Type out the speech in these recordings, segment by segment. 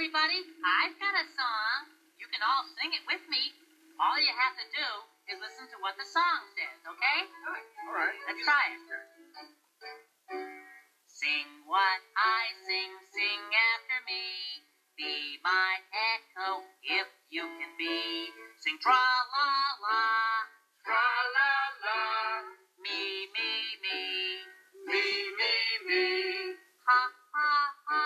everybody. I've got a song. You can all sing it with me. All you have to do is listen to what the song says, okay? All right. Let's try it. Sing what I sing, sing after me. Be my echo if you can be. Sing tra-la-la, Tra-la-la, me, me, me. me, me, me. Ha, ha, ha,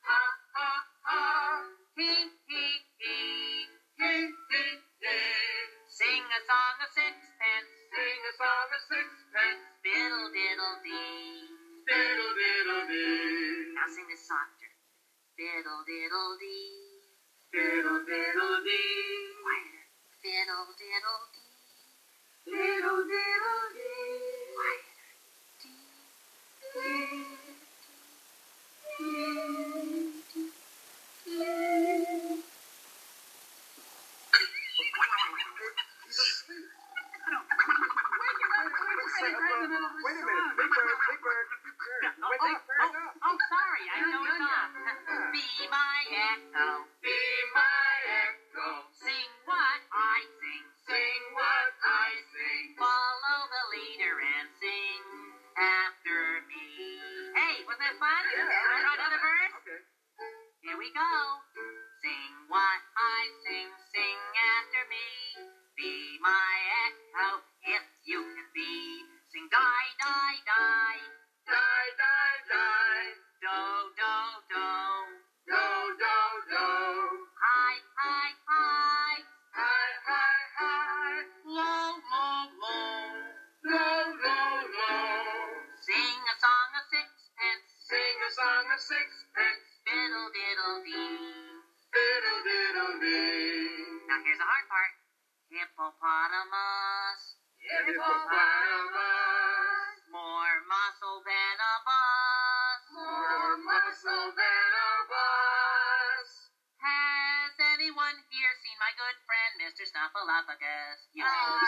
Ha, ha, ha. he, he, he. He, he, he. Sing a song of sixpence, Sing a song of sixpence. fiddle diddle dee. Diddle, diddle, dee. Now sing this softer. Fiddle diddle dee. Diddle, diddle, dee. Quieter. Fiddle diddle dee. Diddle, diddle, dee. Quieter. Dee. Dee. Wait a minute, Big Bird, Big Bird. Oh, sorry, I dozed off. Be my echo. Be my echo. Sing what I sing. Sing what I sing. Follow the leader and sing after me. Hey, wasn't that fun? Yeah. Wanna try another verse? Okay. Here we go. Sing what I sing, sing after me. Be my echo if you can be. Sing die, die, die. Die, die, die. Do, do, do. Do, do, do. High, high, high. High, high, high. Low, low, low. Low, low, low. Sing a song of sixpence. Sing a song of sixpence. Fiddle diddle dee. Diddle, diddle, dee. Now here's the hard part. Hippopotamus. Hippopotamus. More muscle than a bus. More muscle than a bus. Has anyone here seen my good friend, Mr. Snuffleupagus? You Oh,